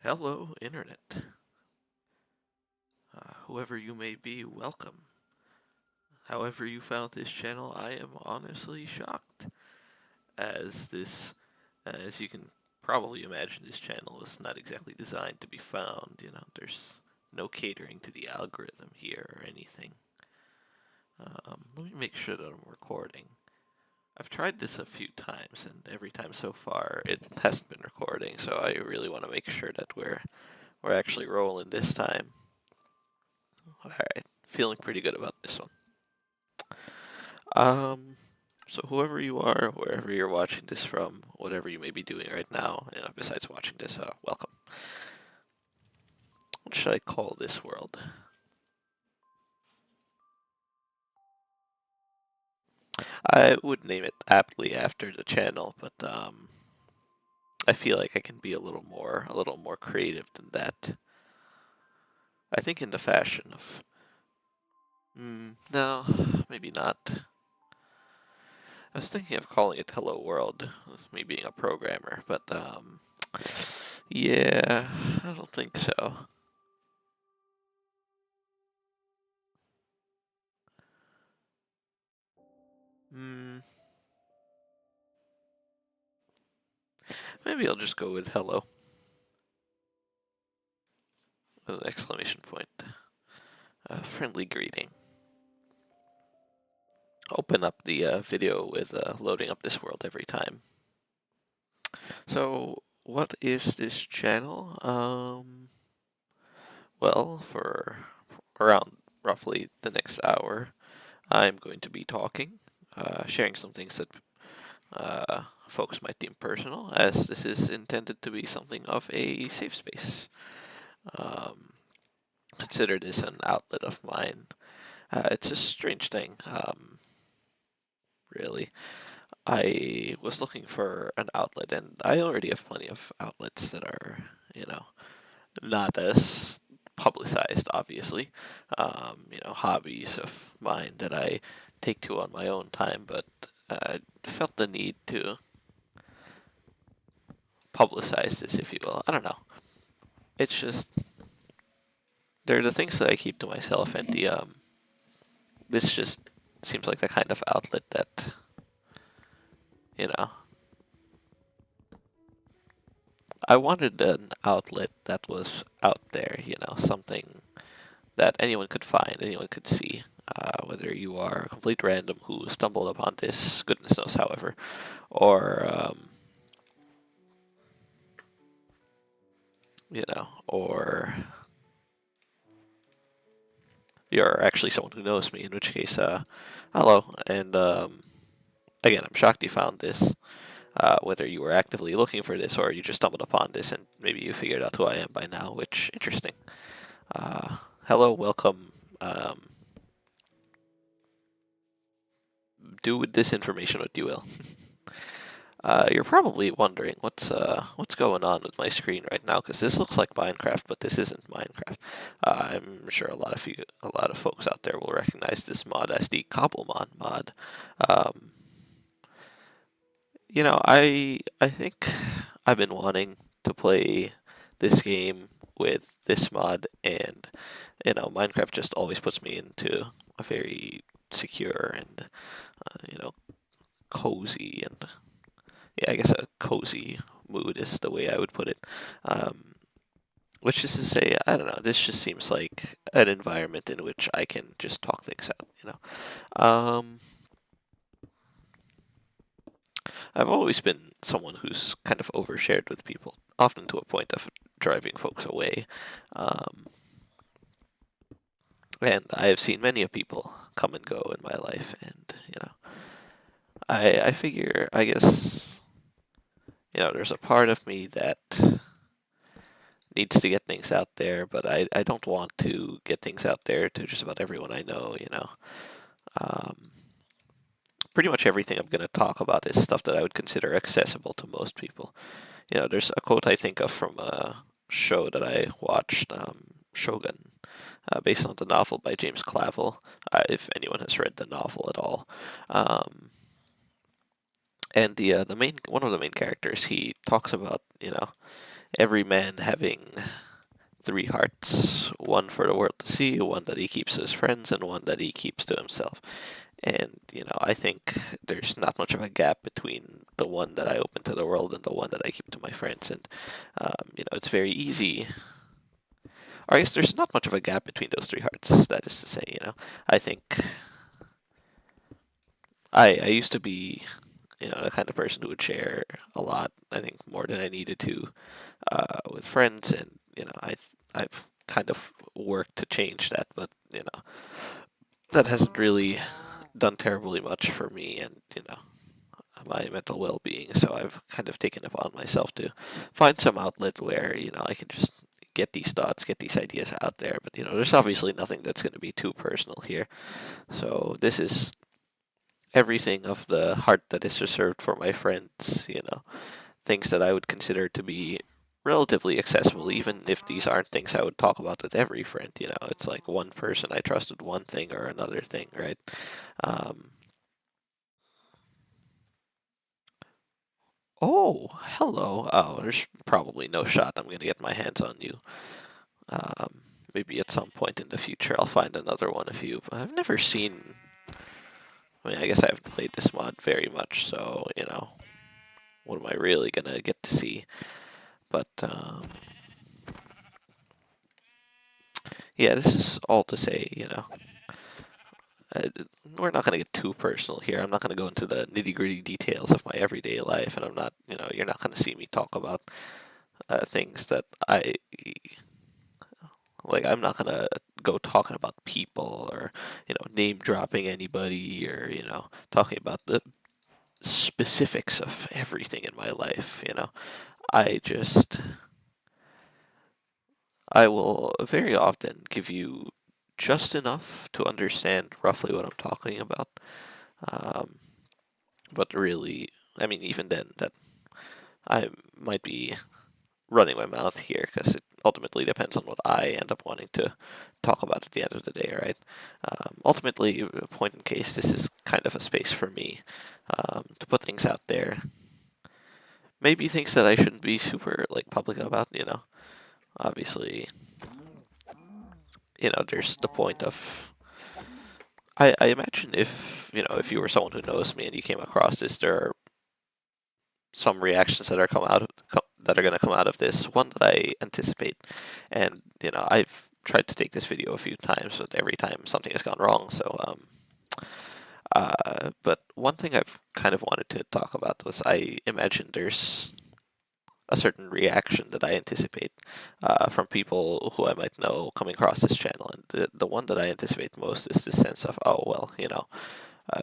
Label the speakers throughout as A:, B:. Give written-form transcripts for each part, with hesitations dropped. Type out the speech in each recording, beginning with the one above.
A: Hello, Internet. Whoever you may be, welcome. However you found this channel, I am honestly shocked. As you can probably imagine, this channel is not exactly designed to be found. There's no catering to the algorithm here or anything. Let me make sure that I'm recording. I've tried this a few times, and every time so far it hasn't been recording, so I really want to make sure that we're actually rolling this time. Alright, feeling pretty good about this one. So whoever you are, wherever you're watching this from, whatever you may be doing right now, besides watching this, welcome. What should I call this world? I would name it aptly after the channel, but I feel like I can be a little more creative than that. I think in the fashion of, no, maybe not. I was thinking of calling it Hello World, with me being a programmer, but yeah, I don't think so. Maybe I'll just go with hello with an exclamation point. A friendly greeting. Open up the video with loading up this world every time. So, what is this channel? Well, for around roughly the next hour, I'm going to be talking, sharing some things that folks might deem personal, as this is intended to be something of a safe space. Consider this an outlet of mine. It's a strange thing, really. I was looking for an outlet, and I already have plenty of outlets that are, not as publicized, obviously. Hobbies of mine that I take to on my own time, but I felt the need to publicize this, if you will. I don't know. It's just they're the things that I keep to myself, and this just seems like the kind of outlet that I wanted an outlet that was out there, something that anyone could find, anyone could see. Whether you are a complete random who stumbled upon this, goodness knows, however, or or you're actually someone who knows me, in which case, hello. And again, I'm shocked you found this. Whether you were actively looking for this or you just stumbled upon this and maybe you figured out who I am by now, which, interesting. Hello, welcome. Do with this information what you will. You're probably wondering what's going on with my screen right now, because this looks like Minecraft, but this isn't Minecraft. I'm sure a lot of folks out there will recognize this mod as the Cobblemon mod. I think I've been wanting to play this game with this mod, and Minecraft just always puts me into a very secure and cozy, and yeah, I guess a cozy mood is the way I would put it. Which is to say, I don't know, this just seems like an environment in which I can just talk things out. I've always been someone who's kind of overshared with people, often to a point of driving folks away. And I have seen many of people come and go in my life, and I figure, I guess, there's a part of me that needs to get things out there, but I don't want to get things out there to just about everyone I know. Pretty much everything I'm going to talk about is stuff that I would consider accessible to most people. There's a quote I think of from a show that I watched, Shogun, based on the novel by James Clavell, if anyone has read the novel at all. And the main one of the main characters, he talks about every man having three hearts, one for the world to see, one that he keeps to his friends, and one that he keeps to himself. And, I think there's not much of a gap between the one that I open to the world and the one that I keep to my friends. And, it's very easy. Or I guess there's not much of a gap between those three hearts, that is to say, I think I used to be, the kind of person who would share a lot, I think more than I needed to, with friends. And, I've kind of worked to change that, but, that hasn't really done terribly much for me and, my mental well-being. So I've kind of taken upon myself to find some outlet where, I can just get these thoughts, get these ideas out there. But, there's obviously nothing that's going to be too personal here. So this is everything of the heart that is reserved for my friends, things that I would consider to be relatively accessible, even if these aren't things I would talk about with every friend. It's like one person I trusted one thing or another thing, right? Um, oh, hello. Oh, there's probably no shot I'm going to get my hands on you. Um, Maybe at some point in the future I'll find another one of you. But I've never seen. I mean, I guess I haven't played this mod very much, so, what am I really going to get to see? But, yeah, this is all to say, uh, we're not going to get too personal here. I'm not going to go into the nitty gritty details of my everyday life, and I'm not, you're not going to see me talk about things that I like. I'm not going to go talking about people or, name dropping anybody or, talking about the specifics of everything in my life. I just, I will very often give you just enough to understand roughly what I'm talking about. Um, but really, I mean, even then, that I might be running my mouth here because it ultimately depends on what I end up wanting to talk about at the end of the day, right? Ultimately, point in case, this is kind of a space for me to put things out there. Maybe things that I shouldn't be super like public about, Obviously, there's the point of. I imagine if you were someone who knows me and you came across this, there are some reactions that are that are going to come out of this. One that I anticipate, and I've tried to take this video a few times, but every time something has gone wrong. So, but one thing I've kind of wanted to talk about was I imagine there's a certain reaction that I anticipate from people who I might know coming across this channel, and the one that I anticipate most is this sense of, oh well,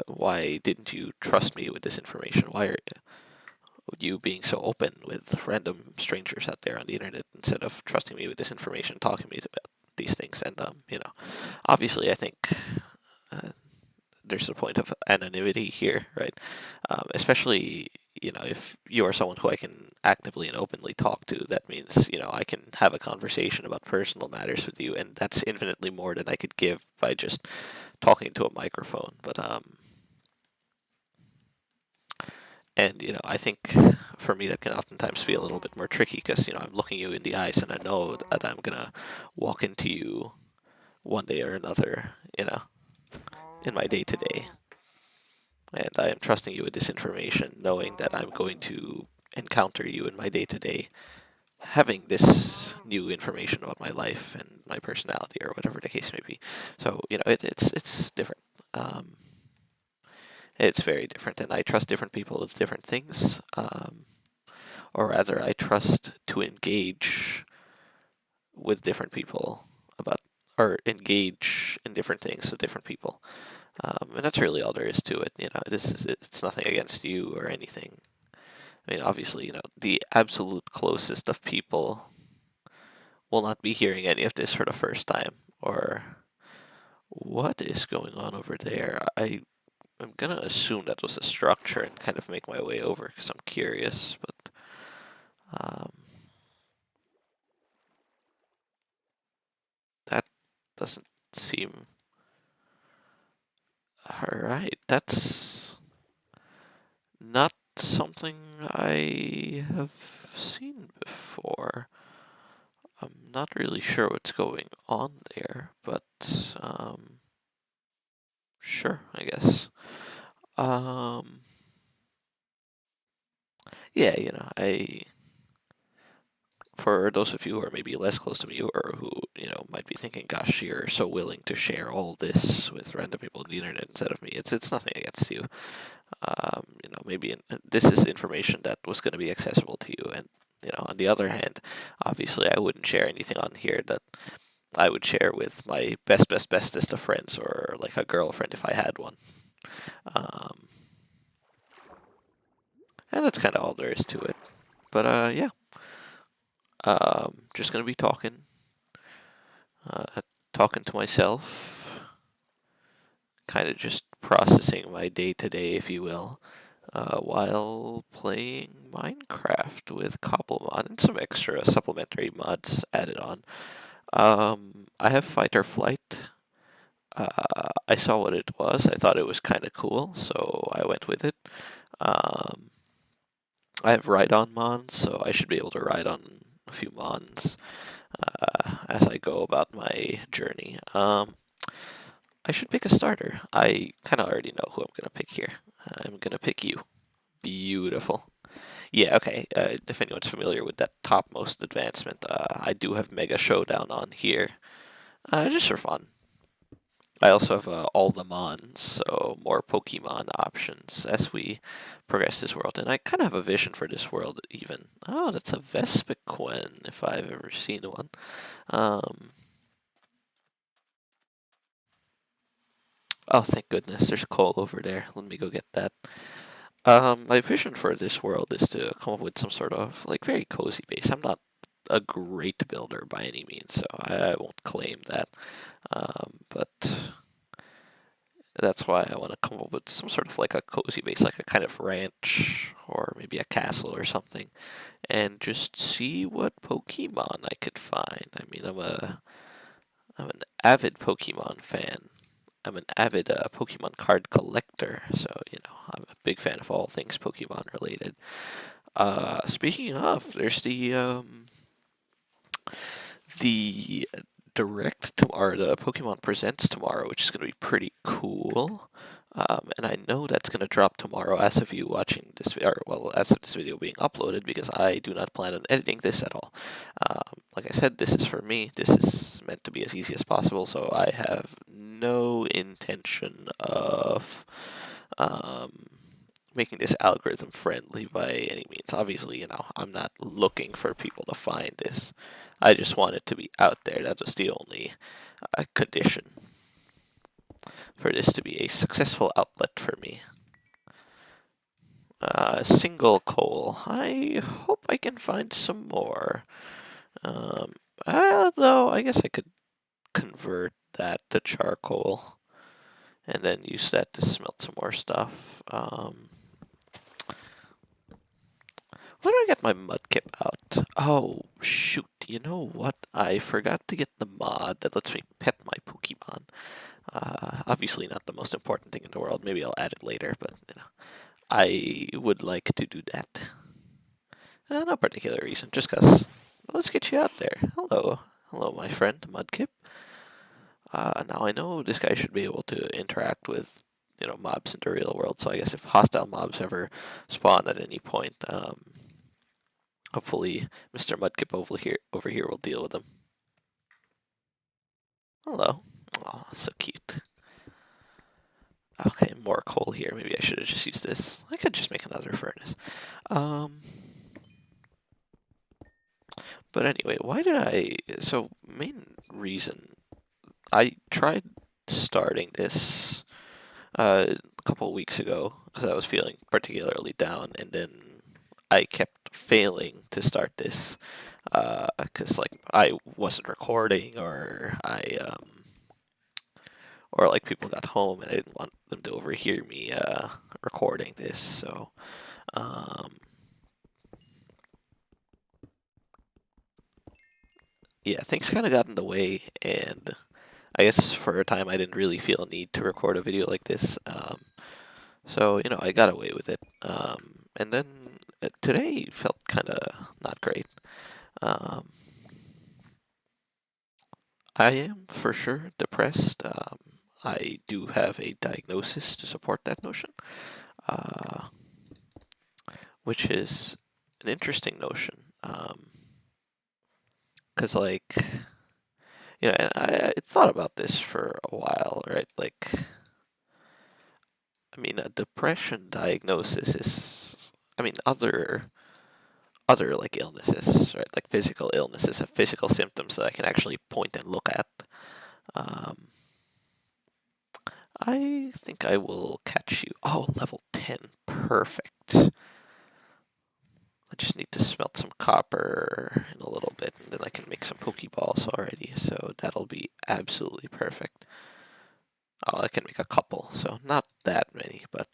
A: why didn't you trust me with this information? Why are you being so open with random strangers out there on the internet instead of trusting me with this information, talking to me about these things? And obviously, I think uh, there's a point of anonymity here, right? Especially, if you are someone who I can actively and openly talk to, that means, I can have a conversation about personal matters with you, and that's infinitely more than I could give by just talking to a microphone. But and I think for me that can oftentimes be a little bit more tricky because I'm looking you in the eyes and I know that I'm gonna walk into you one day or another, in my day to day, and I am trusting you with this information, knowing that I'm going to encounter you in my day to day, having this new information about my life and my personality or whatever the case may be. So it's different. It's very different, and I trust different people with different things. Or rather, I trust to engage with different people about, or engage in different things with different people. And that's really all there is to it. It's nothing against you or anything. I mean, obviously, the absolute closest of people will not be hearing any of this for the first time. Or what is going on over there? I'm gonna assume that was a structure and kind of make my way over because I'm curious, but that doesn't seem alright. That's not something I have seen before. I'm not really sure what's going on there, but sure, I guess. Um, yeah, for those of you who are maybe less close to me or who, might be thinking, gosh, you're so willing to share all this with random people on the internet instead of me. It's nothing against you. Maybe this is information that was going to be accessible to you. And, on the other hand, obviously I wouldn't share anything on here that I would share with my bestest of friends or like a girlfriend if I had one. Um, and that's kind of all there is to it. But yeah, just gonna be talking to myself, kind of just processing my day to day, if you will, while playing Minecraft with Cobblemon and some extra supplementary mods added on. I have Fight or Flight. I saw what it was. I thought it was kind of cool, so I went with it. Um, I have ride on mons, so I should be able to ride on a few mons as I go about my journey. I should pick a starter. I kind of already know who I'm going to pick here. I'm going to pick you. Beautiful. Yeah, okay. If anyone's familiar with that topmost advancement, I do have Mega Showdown on here, just for fun. I also have all the Mons, so more Pokemon options as we progress this world. And I kind of have a vision for this world, even. Oh, that's a Vespiquen, if I've ever seen one. Oh, thank goodness, there's coal over there. Let me go get that. My vision for this world is to come up with some sort of, like, very cozy base. I'm not a great builder by any means, so I won't claim that. But that's why I want to come up with some sort of like a cozy base, like a kind of ranch or maybe a castle or something, and just see what Pokemon I could find. I mean, I'm an avid Pokemon fan. I'm an avid Pokemon card collector, so I'm a big fan of all things Pokemon related. Speaking of, there's the direct tomorrow, the Pokemon Presents tomorrow, which is going to be pretty cool. And I know that's going to drop tomorrow as of you watching this, or well, as of this video being uploaded, because I do not plan on editing this at all. Like I said, this is for me. This is meant to be as easy as possible, so I have no intention of making this algorithm friendly by any means. Obviously, I'm not looking for people to find this. I just want it to be out there. That was the only condition for this to be a successful outlet for me. Single coal. I hope I can find some more. Though I guess I could convert that to charcoal and then use that to smelt some more stuff. When do I get my mudkip out? Oh, shoot. You know what? I forgot to get the mod that lets me pet my Pokemon. Obviously not the most important thing in the world. Maybe I'll add it later, but, I would like to do that. No particular reason, just because. Let's get you out there. Hello. Hello, my friend, Mudkip. Now I know this guy should be able to interact with, mobs in the real world, so I guess if hostile mobs ever spawn at any point, hopefully Mr. Mudkip over here will deal with them. Hello. Oh, so cute. Okay, more coal here. Maybe I should have just used this. I could just make another furnace. But anyway, why did I... So, main reason... I tried starting this a couple of weeks ago because I was feeling particularly down, and then I kept failing to start this because I wasn't recording, or like people got home and I didn't want them to overhear me recording this. So yeah, things kind of got in the way, and I guess for a time I didn't really feel a need to record a video like this. So I got away with it. And then today felt kind of not great. Um, I am for sure depressed. I do have a diagnosis to support that notion, uh, which is an interesting notion. Because, like, and I thought about this for a while, right? Like, I mean, a depression diagnosis is, I mean, other like illnesses, right? Like physical illnesses have physical symptoms that I can actually point and look at. Um, I think I will catch you. Oh, level 10. Perfect. I just need to smelt some copper in a little bit, and then I can make some Pokeballs already, so that'll be absolutely perfect. Oh, I can make a couple, so not that many, but,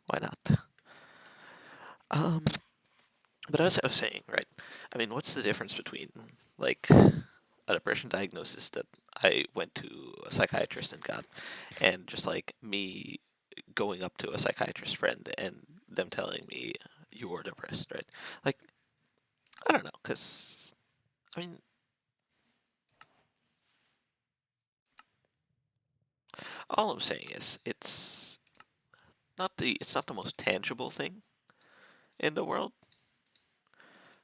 A: why not? But as I was saying, right, I mean, what's the difference between, like, a depression diagnosis that I went to a psychiatrist and got, and just, like, me going up to a psychiatrist friend and them telling me, you're depressed, right? Like, I don't know, because, I mean, all I'm saying is it's not the most tangible thing in the world.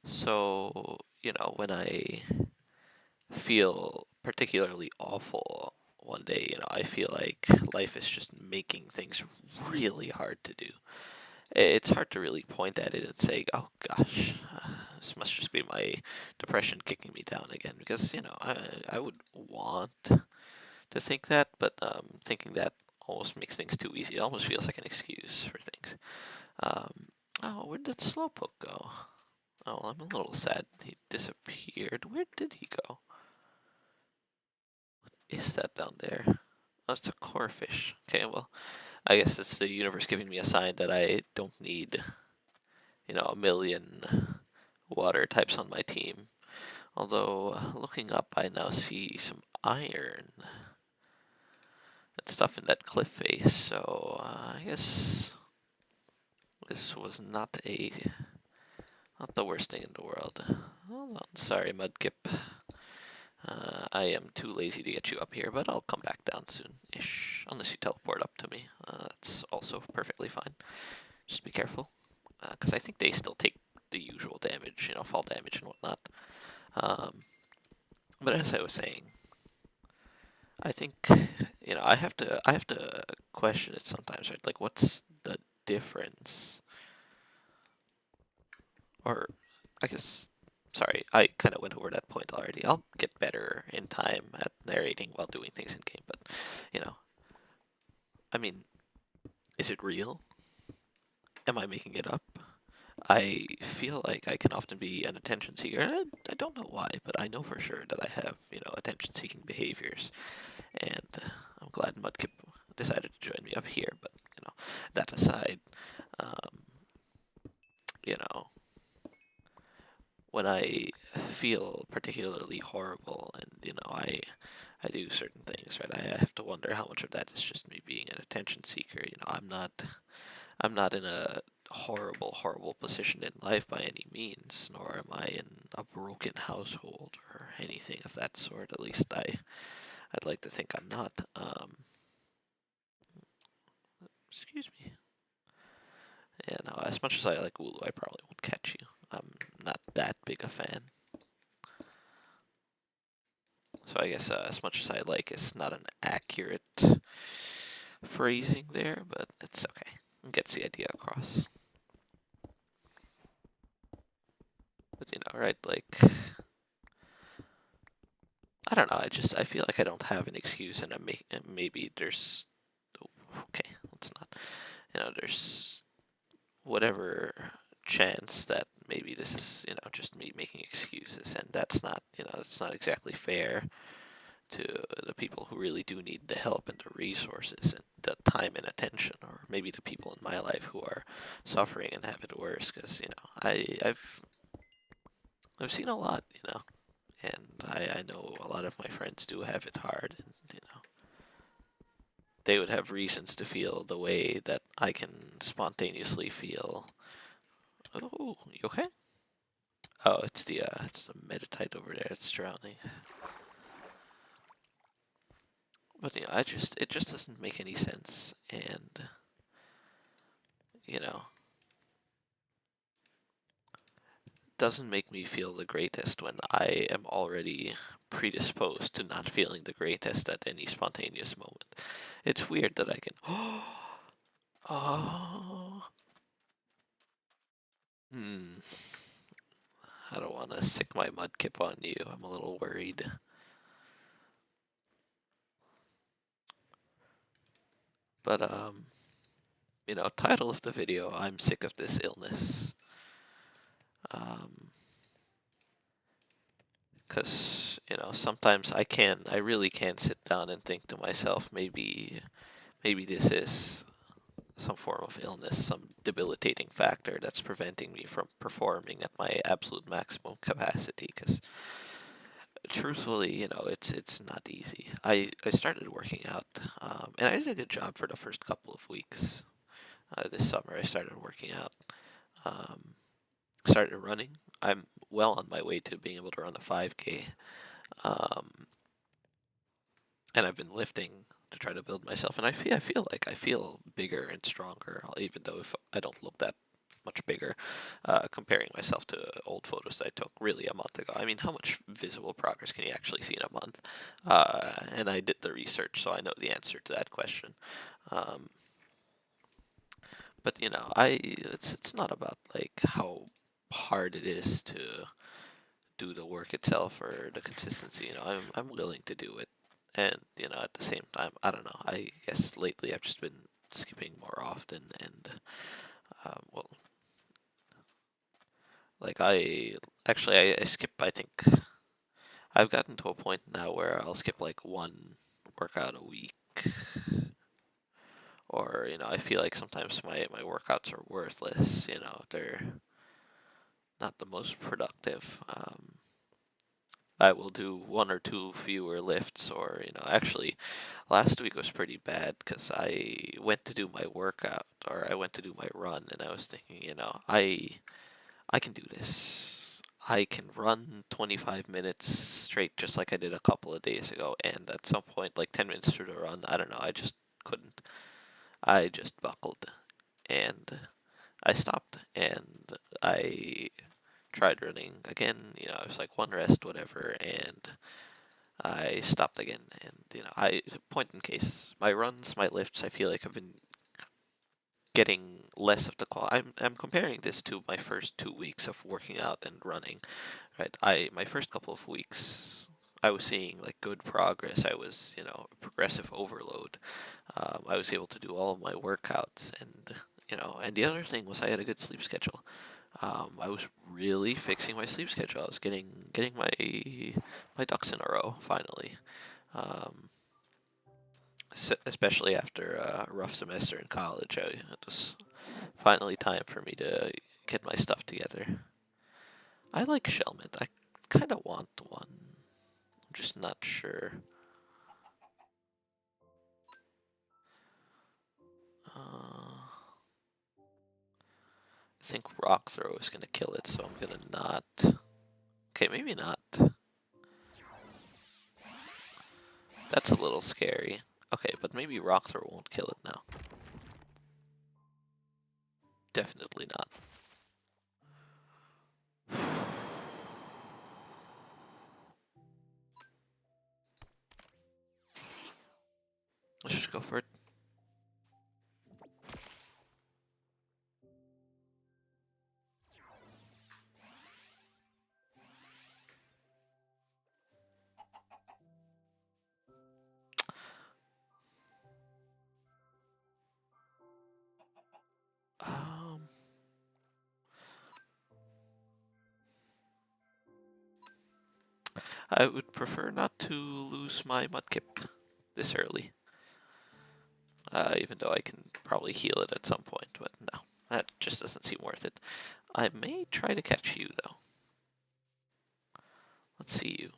A: So, when I feel particularly awful one day, I feel like life is just making things really hard to do. It's hard to really point at it and say, oh gosh, this must just be my depression kicking me down again. Because, I would want to think that, but thinking that almost makes things too easy. It almost feels like an excuse for things. Um, oh, where did Slowpoke go? Oh, I'm a little sad he disappeared. Where did he go? What is that down there? Oh, it's a corefish. Okay, well, I guess it's the universe giving me a sign that I don't need, a million water types on my team. Although, looking up, I now see some iron and stuff in that cliff face, so I guess this was not the worst thing in the world. Hold on, sorry, Mudkip. I am too lazy to get you up here, but I'll come back down soon-ish, unless you teleport up to me. That's also perfectly fine. Just be careful, because I think they still take the usual damage, fall damage and whatnot. But as I was saying, I think, I have to question it sometimes, right? Like, what's the difference? Or, I guess, sorry, I kind of went over that point already. I'll get better in time at narrating while doing things in game, but, I mean, is it real? Am I making it up? I feel like I can often be an attention seeker, and I don't know why, but I know for sure that I have, attention-seeking behaviors, and I'm glad Mudkip decided to join me up here, but, that aside, um, you know, when I feel particularly horrible and, I do certain things, right, I have to wonder how much of that is just me being an attention seeker, I'm not in a horrible, horrible position in life by any means, nor am I in a broken household or anything of that sort. At least I'd like to think I'm not. Excuse me. Yeah, no, as much as I like Wooloo, I probably won't catch you. I'm not that big a fan. So I guess as much as I like is not an accurate phrasing there, but it's okay. It gets the idea across. But right, like, I don't know. I feel like I don't have an excuse, and maybe there's okay. Let's not. There's whatever chance that maybe this is just me making excuses, and that's not that's not exactly fair to the people who really do need the help and the resources and the time and attention, or maybe the people in my life who are suffering and have it worse. Because I've seen a lot, and I know a lot of my friends do have it hard, and they would have reasons to feel the way that I can spontaneously feel. Oh, you okay? Oh, it's the metatite over there. It's drowning. But it just doesn't make any sense, and you know, doesn't make me feel the greatest when I am already predisposed to not feeling the greatest at any spontaneous moment. It's weird that I can. Oh. Hmm. I don't want to sick my mudkip on you. I'm a little worried. But title of the video, I'm sick of this illness. Because, sometimes I really can't sit down and think to myself, maybe this is some form of illness, some debilitating factor that's preventing me from performing at my absolute maximum capacity. Because truthfully, it's not easy. I started working out, and I did a good job for the first couple of weeks. This summer, I started working out. Um, Started running. I'm well on my way to being able to run a 5K. Um, and I've been lifting to try to build myself, and I feel bigger and stronger, even though if I don't look that much bigger, comparing myself to old photos that I took really a month ago. I mean, how much visible progress can you actually see in a month? And I did the research, so I know the answer to that question. Um, but it's not about like how hard it is to do the work itself or the consistency. I'm willing to do it, and at the same time, I don't know. I guess lately I've just been skipping more often, and well, like I skip. I think I've gotten to a point now where I'll skip like one workout a week, or I feel like sometimes my workouts are worthless. They're not the most productive. I will do one or two fewer lifts, or actually, last week was pretty bad because I went to do my workout, or I went to do my run, and I was thinking, I can do this. I can run 25 minutes straight, just like I did a couple of days ago. And at some point, like 10 minutes through the run, I don't know, I just couldn't. I just buckled, and I stopped, and I tried running again. I was like one rest, whatever, and I stopped again. And point in case, my runs, my lifts, I feel like I've been getting less of the quality. I'm comparing this to my first 2 weeks of working out and running. Right, my first couple of weeks, I was seeing like good progress. I was progressive overload. I was able to do all of my workouts, and and the other thing was I had a good sleep schedule. I was really fixing my sleep schedule. I was getting my ducks in a row finally. Um, Especially after a rough semester in college, it was finally time for me to get my stuff together. I like Shellmint. I kind of want one. I'm just not sure. I think Rock Throw is going to kill it, so I'm going to not. Okay, maybe not. That's a little scary. Okay, but maybe Rock Throw won't kill it now. Definitely not. Let's just go for it. Um, I would prefer not to lose my Mudkip this early. Even though I can probably heal it at some point, but no, that just doesn't seem worth it. I may try to catch you, though. Let's see you.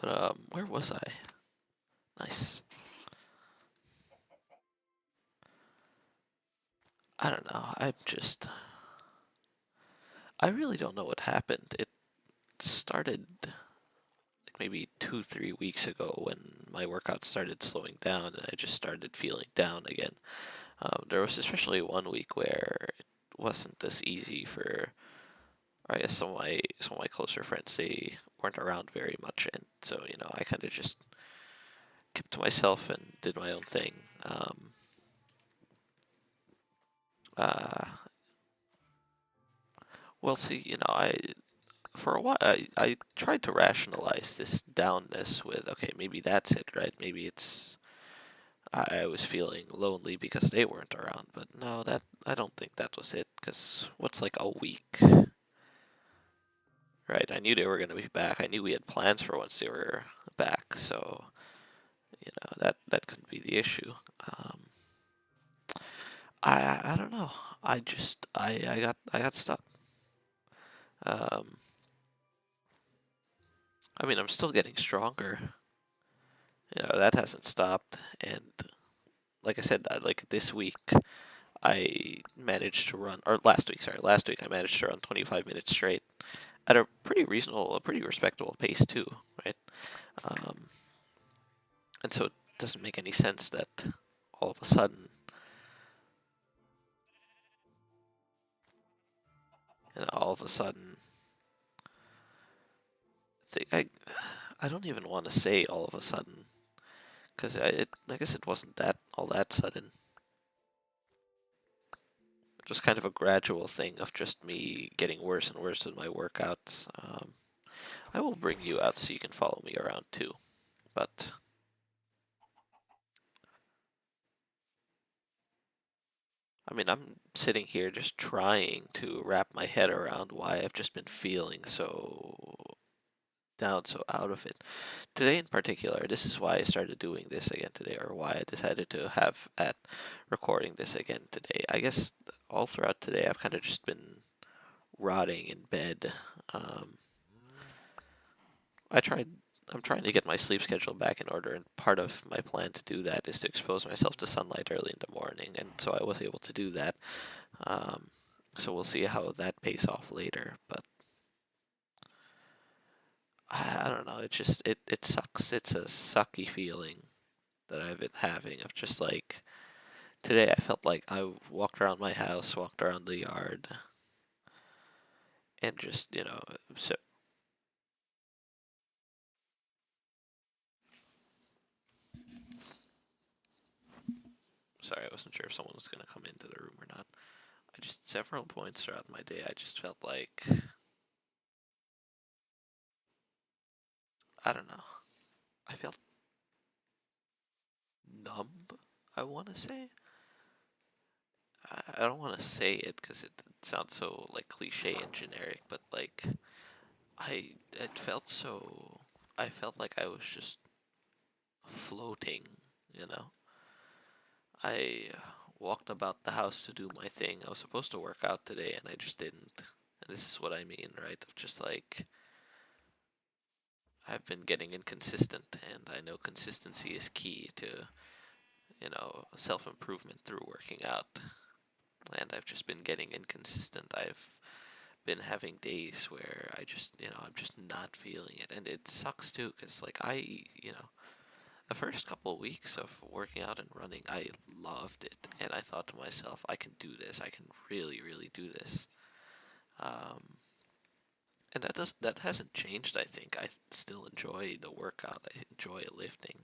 A: But where was I? Nice. I don't know. I really don't know what happened. It started like maybe 2, 3 weeks ago when my workout started slowing down and I just started feeling down again. There was especially one week where it wasn't this easy for, or I guess some of my closer friends, they weren't around very much, and so I kind of just kept to myself and did my own thing. Uh, well, see, I for a while I tried to rationalize this downness with, okay, maybe that's it, right? Maybe it's I was feeling lonely because they weren't around, but no, that I don't think that was it. Because what's like a week, right? I knew they were going to be back. I knew we had plans for once they were back, so that couldn't be the issue. Um, I don't know. I got stuck. Um, I mean, I'm still getting stronger. That hasn't stopped. And like I said, like this week, I managed to run, or last week, sorry, last week I managed to run 25 minutes straight at a pretty reasonable, a pretty respectable pace too, right? Um, and so it doesn't make any sense that all of a sudden, all of a sudden, I don't even want to say all of a sudden, because I guess it wasn't that all that sudden. Just kind of a gradual thing of just me getting worse and worse with my workouts. I will bring you out so you can follow me around too, but I mean, I'm sitting here just trying to wrap my head around why I've just been feeling so down, so out of it. Today in particular, this is why I started doing this again today, or why I decided to have at recording this again today. I guess all throughout today, I've kind of just been rotting in bed. Um, I tried. I'm trying to get my sleep schedule back in order, and part of my plan to do that is to expose myself to sunlight early in the morning, and so I was able to do that. Um, so we'll see how that pays off later, but I don't know. It just it sucks. It's a sucky feeling that I've been having of just like today. I felt like I walked around my house, walked around the yard, and just So sorry, I wasn't sure if someone was gonna come into the room or not. I just several points throughout my day, I just felt like I don't know. I felt numb. I want to say. I don't want to say it because it sounds so like cliche and generic, but like it felt so. I felt like I was just floating. You know, I walked about the house to do my thing. I was supposed to work out today, and I just didn't. And this is what I mean, right? Of just like I've been getting inconsistent, and I know consistency is key to self improvement through working out. And I've just been getting inconsistent. I've been having days where I'm just not feeling it, and it sucks too, because like the first couple of weeks of working out and running, I loved it, and I thought to myself, I can do this. I can really, really do this. Um, and that hasn't changed. I think I still enjoy the workout. I enjoy lifting.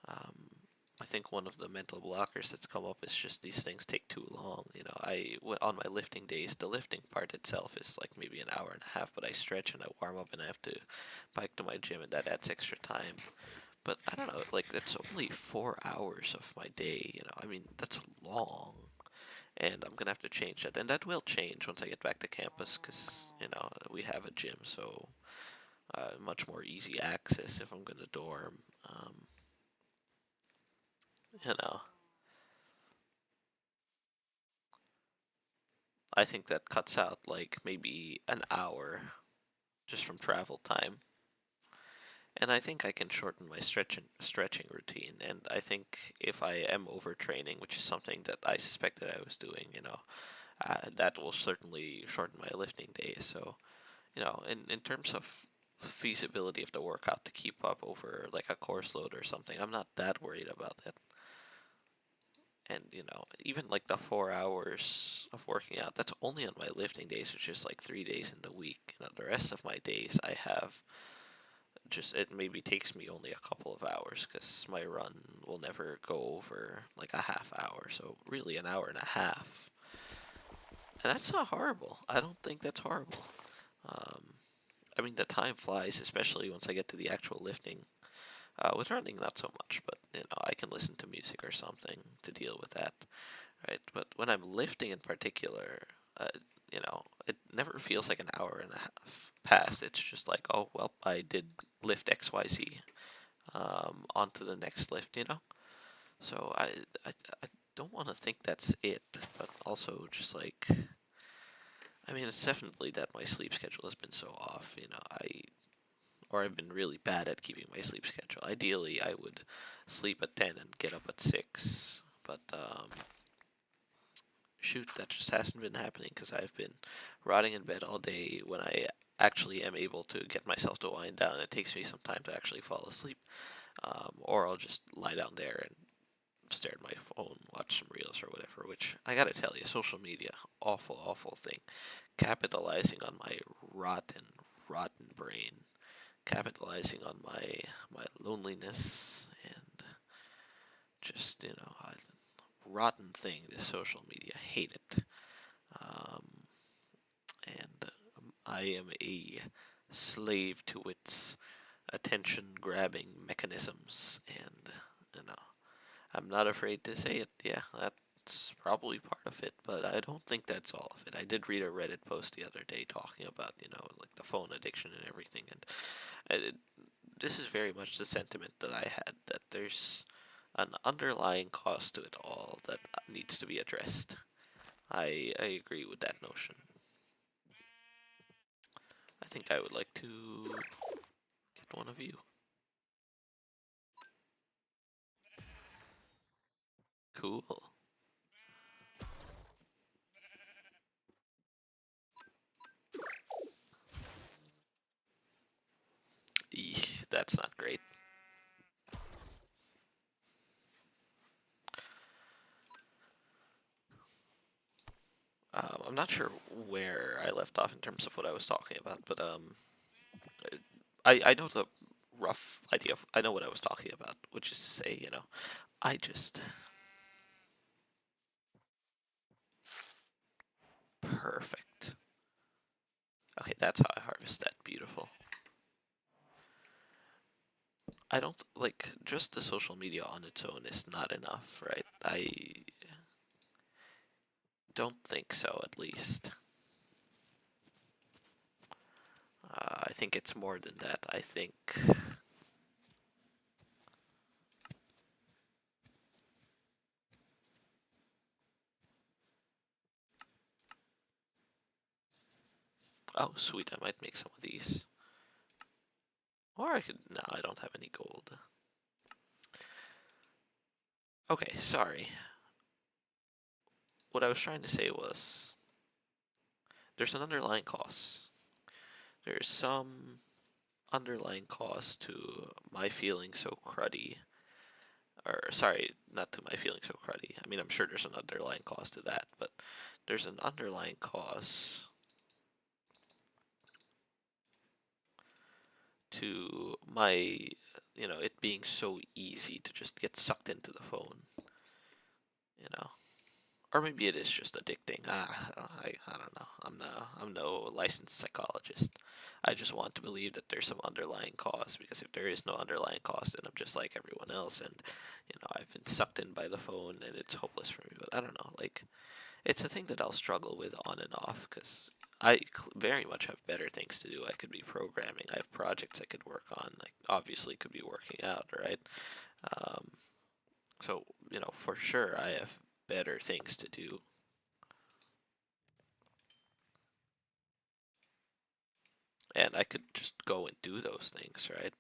A: Um, I think one of the mental blockers that's come up is just these things take too long. On my lifting days, the lifting part itself is like maybe an hour and a half, but I stretch and I warm up and I have to bike to my gym, and that adds extra time. But I don't know, like that's only 4 hours of my day. I mean that's long, and I'm gonna have to change that, and that will change once I get back to campus because we have a gym, so much more easy access if I'm gonna dorm. You know, I think that cuts out like maybe an hour just from travel time. And I think I can shorten my stretching routine. And I think if I am overtraining, which is something that I suspected I was doing, that will certainly shorten my lifting days. So, in terms of feasibility of the workout to keep up over like a course load or something, I'm not that worried about that. And even like the 4 hours of working out, that's only on my lifting days, which is like 3 days in the week. The rest of my days I have just, it maybe takes me only a couple of hours because my run will never go over like a half hour, so really an hour and a half. And that's not horrible. I don't think that's horrible. Um, I mean, the time flies, especially once I get to the actual lifting. With running, not so much, but I can listen to music or something to deal with that, right? But when I'm lifting in particular, it never feels like an hour and a half passed. It's just like, oh well, I did lift X Y Z. On to the next lift. So I don't want to think that's it, but also just like, I mean, it's definitely that my sleep schedule has been so off. I've been really bad at keeping my sleep schedule. Ideally, I would sleep at 10 and get up at 6, but shoot, that just hasn't been happening because I've been rotting in bed all day. When I actually am able to get myself to wind down, it takes me some time to actually fall asleep, or I'll just lie down there and stare at my phone, watch some reels or whatever, which I gotta tell you, social media, awful, awful thing. Capitalizing on my rotten, rotten brain, capitalizing on my loneliness, and just, a rotten thing, this social media. Hate it. Um, and I am a slave to its attention grabbing mechanisms, and, you know, I'm not afraid to say it. Yeah, that's probably part of it, but I don't think that's all of it. I did read a Reddit post the other day talking about, like the phone addiction and everything, and this is very much the sentiment that I had, that there's an underlying cost to it all that needs to be addressed. I agree with that notion. I think I would like to get one of you. Cool. Eesh, that's not great. I'm not sure where I left off in terms of what I was talking about, but I know the rough idea of, I know what I was talking about, which is to say, I just perfect. Okay, that's how I harvest that. Beautiful. I don't like just the social media on its own is not enough, right? I don't think so, at least. I think it's more than that. I think. Oh, sweet, I might make some of these. Or I could. No, I don't have any gold. Okay, sorry. What I was trying to say was there's an underlying cost. There's some underlying cost to my feeling so cruddy. Or, sorry, not to my feeling so cruddy. I mean, I'm sure there's an underlying cost to that, but there's an underlying cost to my, it being so easy to just get sucked into the phone, you know. Or maybe it is just addicting. I don't know. I'm no licensed psychologist. I just want to believe that there's some underlying cause, because if there is no underlying cause, then I'm just like everyone else, and I've been sucked in by the phone, and it's hopeless for me. But I don't know. Like, it's a thing that I'll struggle with on and off because I very much have better things to do. I could be programming. I have projects I could work on. Like, obviously could be working out, right? Um, so for sure, I have better things to do, and I could just go and do those things, right?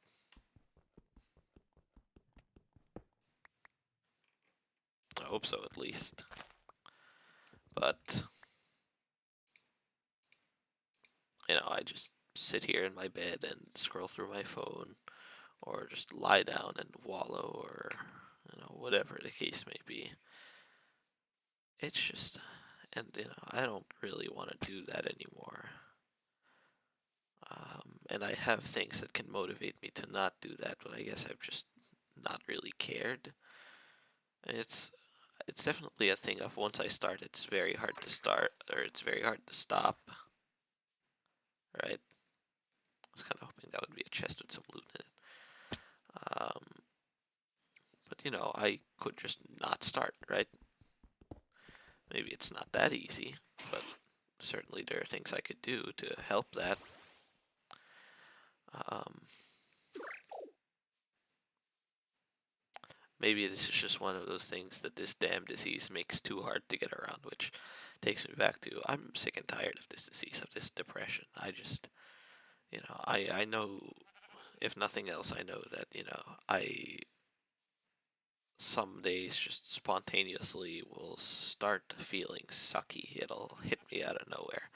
A: hope so, at least. But, I just sit here in my bed and scroll through my phone, or just lie down and wallow, or, whatever the case may be. It's just, and, I don't really want to do that anymore. And I have things that can motivate me to not do that, but I guess I've just not really cared. It's definitely a thing of once I start, it's very hard to start, or it's very hard to stop, right? I was kind of hoping that would be a chest with some loot in it. But I could just not start, right? Maybe it's not that easy, but certainly there are things I could do to help that. Maybe this is just one of those things that this damn disease makes too hard to get around, which takes me back to I'm sick and tired of this disease, of this depression. I just, I know, if nothing else, I know that, I some days just spontaneously will start feeling sucky. It'll hit me out of nowhere.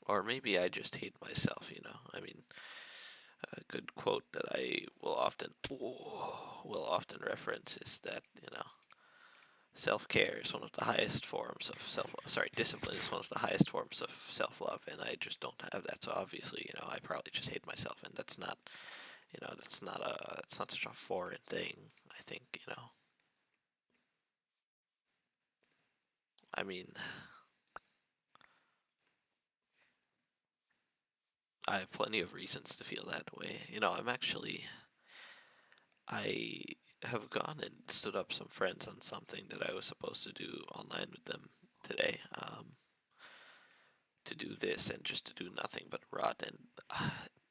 A: Or maybe I just hate myself, I mean, a good quote that I will often reference is that, self-care is one of the highest forms of discipline is one of the highest forms of self-love, and I just don't have that. So obviously, I probably just hate myself, and that's not, it's not such a foreign thing. I think, I mean, I have plenty of reasons to feel that way. I have gone and stood up some friends on something that I was supposed to do online with them today. To do this and just to do nothing but rot, and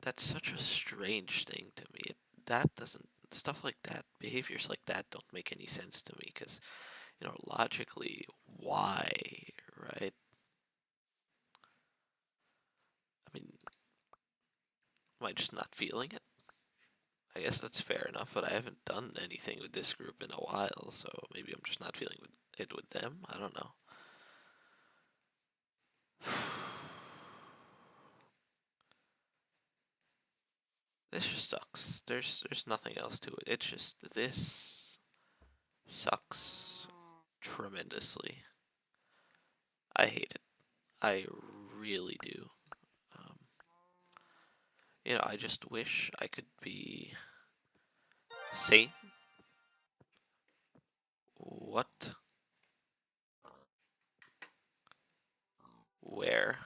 A: that's such a strange thing to me. That doesn't stuff like that, behaviors like that don't make any sense to me because logically, why, right? I mean, am I just not feeling it? I guess that's fair enough, but I haven't done anything with this group in a while, so maybe I'm just not feeling it with them. I don't know. This just sucks. There's nothing else to it. It's just this sucks tremendously. I hate it. I really do. Um, I just wish I could be sane. What? Where?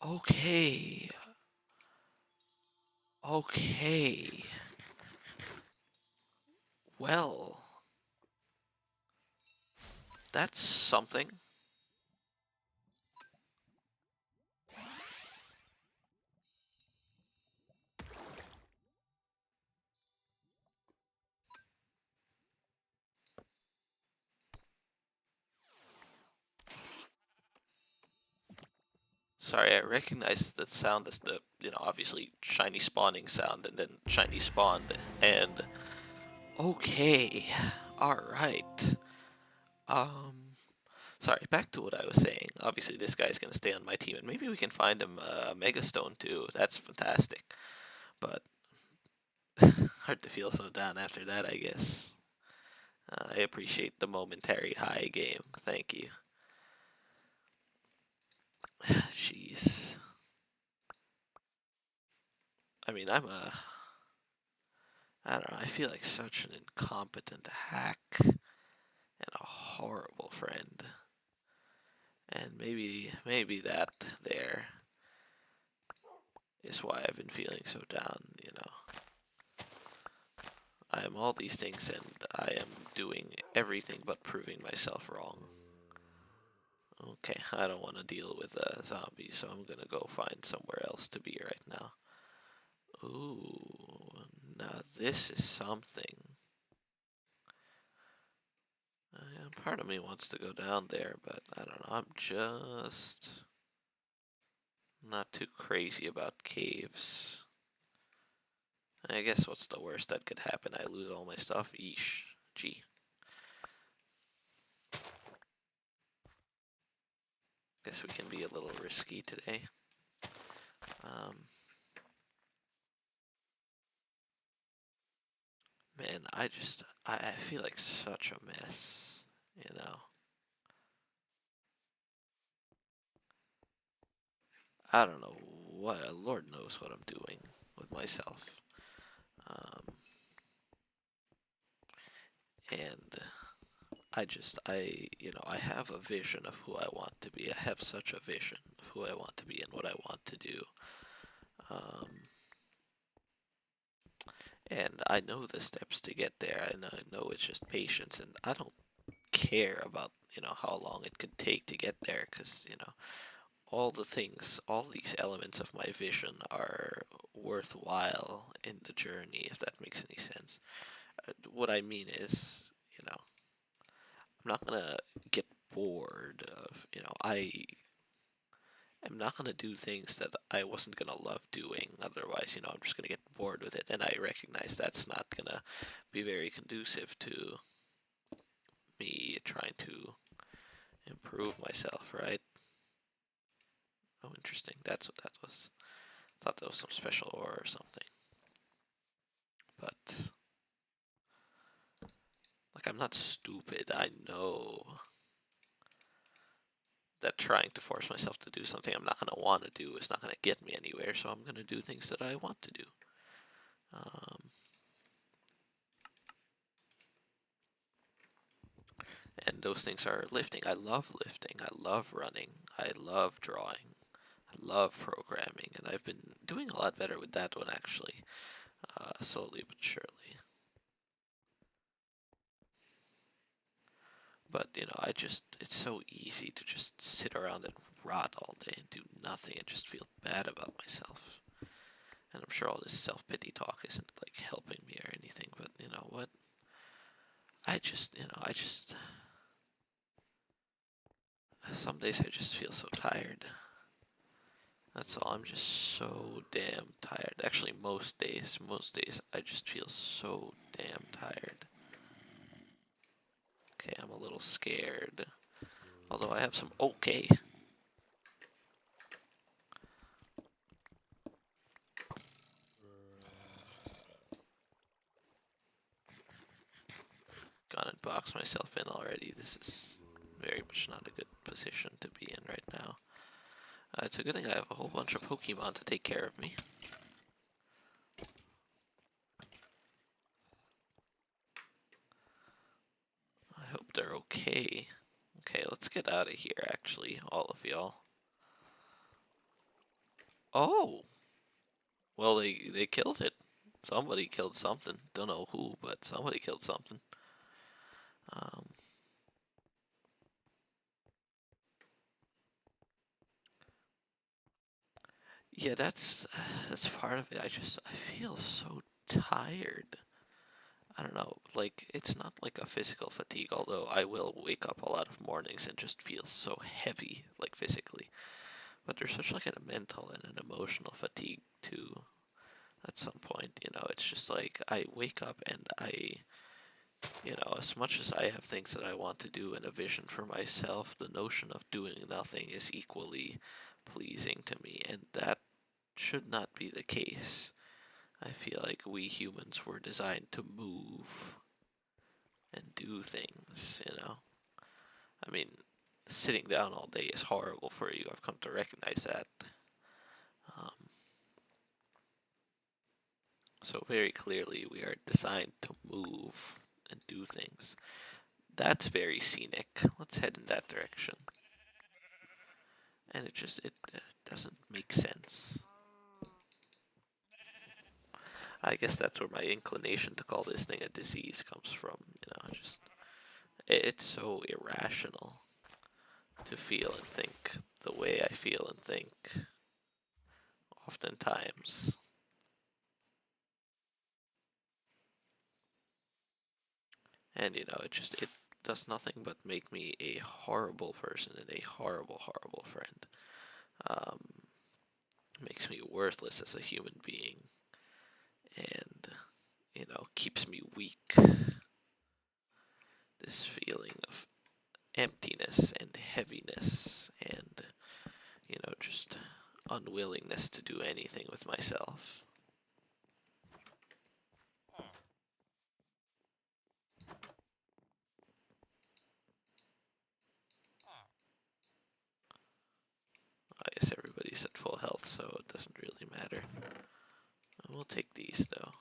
A: Okay. Okay. Well, that's something. Sorry, I recognize the sound as the, obviously shiny spawning sound and then shiny spawned. And, okay. Alright. Sorry, back to what I was saying. Obviously, this guy's gonna stay on my team, and maybe we can find him a Mega Stone too. That's fantastic. But, hard to feel so down after that, I guess. I appreciate the momentary high game. Thank you. Jeez. I mean, I don't know, I feel like such an incompetent hack and a horrible friend. And maybe that there is why I've been feeling so down. I am all these things and I am doing everything but proving myself wrong. Okay, I don't want to deal with a zombie, so I'm gonna go find somewhere else to be right now. Ooh, now this is something. Part of me wants to go down there, but I don't know. I'm just Not too crazy about caves. I guess what's the worst that could happen? I lose all my stuff? Eesh. Gee. Guess we can be a little risky today. Man, I feel like such a mess, you know. I don't know what, Lord knows what I'm doing with myself. Um, and I have a vision of who I want to be. I have such a vision of who I want to be and what I want to do. Um, and I know the steps to get there. I know it's just patience, and I don't care about, how long it could take to get there, because, all the things, all these elements of my vision are worthwhile in the journey, if that makes any sense. What I mean is, I'm not gonna get bored of, I'm not gonna do things that I wasn't gonna love doing. Otherwise, I'm just gonna get bored with it, and I recognize that's not gonna be very conducive to me trying to improve myself, right? Oh, interesting. That's what that was. Thought that was some special ore or something. But, like, I'm not stupid. I know that trying to force myself to do something I'm not going to want to do is not going to get me anywhere, so I'm going to do things that I want to do. And those things are lifting. I love lifting. I love running. I love drawing. I love programming. And I've been doing a lot better with that one, actually. Slowly but surely. But, it's so easy to just sit around and rot all day and do nothing and just feel bad about myself. And I'm sure all this self-pity talk isn't, like, helping me or anything, but you know what? Some days I just feel so tired. That's all. I'm just so damn tired. Actually, most days I just feel so damn tired. Okay, I'm a little scared. Although I have some. Okay. Gonna box myself in already. This is very much not a good position to be in right now. It's a good thing I have a whole bunch of Pokemon to take care of me. I hope they're okay. Okay, let's get out of here, actually, all of y'all. Oh! Well, they killed it. Somebody killed something. Don't know who, but somebody killed something. Um, yeah, that's part of it. I feel so tired. I don't know. Like, it's not like a physical fatigue, although I will wake up a lot of mornings and just feel so heavy, like physically. But there's such like a mental and an emotional fatigue too. At some point, it's just like I wake up and as much as I have things that I want to do and a vision for myself, the notion of doing nothing is equally pleasing to me, and that should not be the case. I feel like we humans were designed to move and do things. I mean, sitting down all day is horrible for you. I've come to recognize that. Um, so very clearly, we are designed to move and do things. That's very scenic. Let's head in that direction. And it doesn't make sense. I guess that's where my inclination to call this thing a disease comes from. It's so irrational to feel and think the way I feel and think. Oftentimes, and it does nothing but make me a horrible person and a horrible, horrible friend. Um, makes me worthless as a human being, and, keeps me weak. This feeling of emptiness and heaviness and, just unwillingness to do anything with myself. I guess everybody's at full health, so it doesn't really matter. I will take these, though.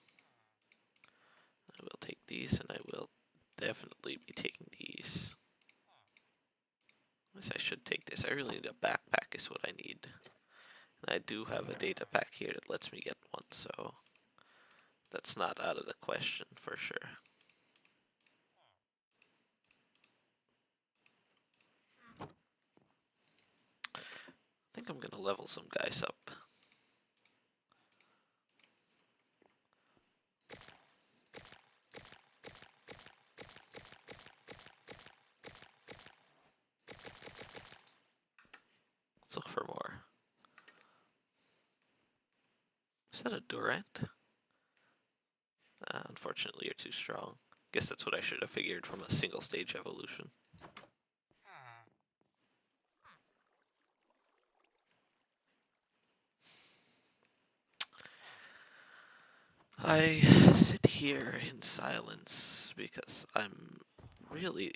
A: I will take these, and I will definitely be taking these. I guess I should take this. I really need a backpack is what I need. And I do have a data pack here that lets me get one, so that's not out of the question for sure. I think I'm gonna level some guys up. Let's look for more. Is that a Durant? Unfortunately, you're too strong. Guess that's what I should have figured from a single stage evolution. I sit here in silence because I'm really,